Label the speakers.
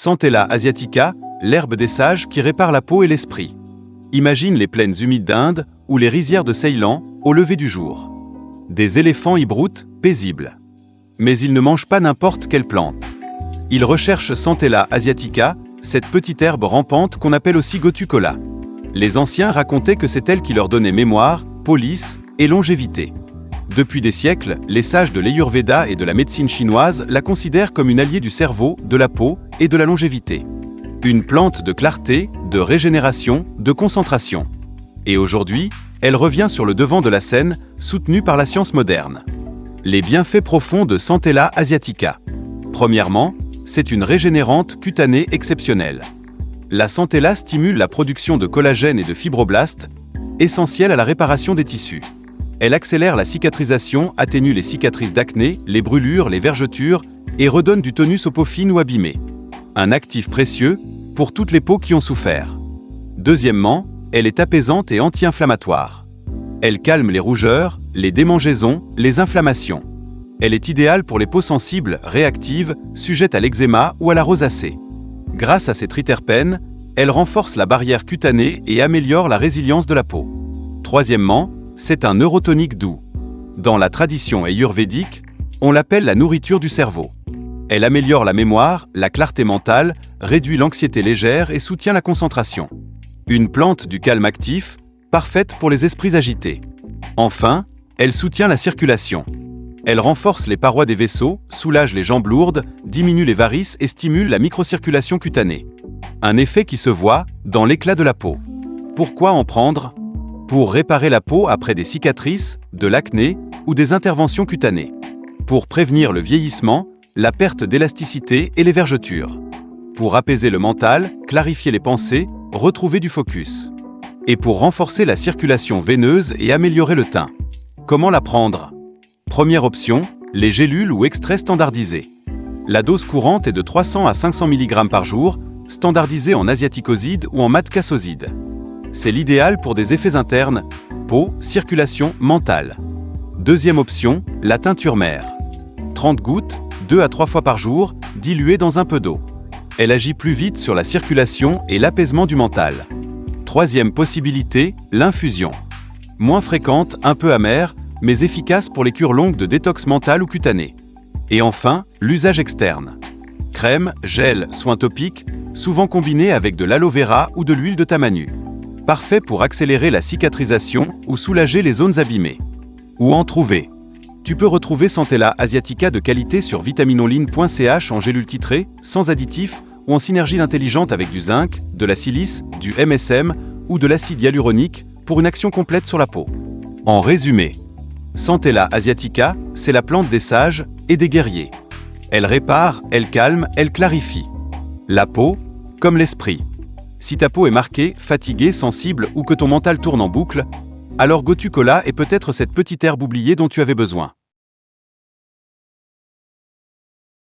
Speaker 1: Centella asiatica, l'herbe des sages qui répare la peau et l'esprit. Imagine les plaines humides d'Inde ou les rizières de Ceylan au lever du jour. Des éléphants y broutent, paisibles. Mais ils ne mangent pas n'importe quelle plante. Ils recherchent Centella asiatica, cette petite herbe rampante qu'on appelle aussi gotu-kola. Les anciens racontaient que c'est elle qui leur donnait mémoire, police et longévité. Depuis des siècles, les sages de l'Ayurveda et de la médecine chinoise la considèrent comme une alliée du cerveau, de la peau et de la longévité. Une plante de clarté, de régénération, de concentration. Et aujourd'hui, elle revient sur le devant de la scène, soutenue par la science moderne. Les bienfaits profonds de Centella asiatica. Premièrement, c'est une régénérante cutanée exceptionnelle. La Centella stimule la production de collagène et de fibroblastes, essentiels à la réparation des tissus. Elle accélère la cicatrisation, atténue les cicatrices d'acné, les brûlures, les vergetures et redonne du tonus aux peaux fines ou abîmées. Un actif précieux pour toutes les peaux qui ont souffert. Deuxièmement, elle est apaisante et anti-inflammatoire. Elle calme les rougeurs, les démangeaisons, les inflammations. Elle est idéale pour les peaux sensibles, réactives, sujettes à l'eczéma ou à la rosacée. Grâce à ses triterpènes, elle renforce la barrière cutanée et améliore la résilience de la peau. Troisièmement, c'est un neurotonique doux. Dans la tradition ayurvédique, on l'appelle la nourriture du cerveau. Elle améliore la mémoire, la clarté mentale, réduit l'anxiété légère et soutient la concentration. Une plante du calme actif, parfaite pour les esprits agités. Enfin, elle soutient la circulation. Elle renforce les parois des vaisseaux, soulage les jambes lourdes, diminue les varices et stimule la microcirculation cutanée. Un effet qui se voit dans l'éclat de la peau. Pourquoi en prendre ? Pour réparer la peau après des cicatrices, de l'acné ou des interventions cutanées. Pour prévenir le vieillissement, la perte d'élasticité et les vergetures. Pour apaiser le mental, clarifier les pensées, retrouver du focus. Et pour renforcer la circulation veineuse et améliorer le teint. Comment la prendre ? Première option, les gélules ou extraits standardisés. La dose courante est de 300 à 500 mg par jour, standardisée en asiaticoside ou en madecassoside. C'est l'idéal pour des effets internes, peau, circulation, mentale. Deuxième option, la teinture mère. 30 gouttes, 2 à 3 fois par jour, diluées dans un peu d'eau. Elle agit plus vite sur la circulation et l'apaisement du mental. Troisième possibilité, l'infusion. Moins fréquente, un peu amère, mais efficace pour les cures longues de détox mental ou cutané. Et enfin, l'usage externe. Crème, gel, soins topiques, souvent combinés avec de l'aloe vera ou de l'huile de tamanu. Parfait pour accélérer la cicatrisation ou soulager les zones abîmées. Où en trouver ? Tu peux retrouver Centella asiatica de qualité sur vitaminoline.ch en gélule titrée, sans additifs ou en synergie intelligente avec du zinc, de la silice, du MSM ou de l'acide hyaluronique pour une action complète sur la peau. En résumé, Centella asiatica, c'est la plante des sages et des guerriers. Elle répare, elle calme, elle clarifie. La peau, comme l'esprit. Si ta peau est marquée, fatiguée, sensible ou que ton mental tourne en boucle, alors gotu-kola est peut-être cette petite herbe oubliée dont tu avais besoin.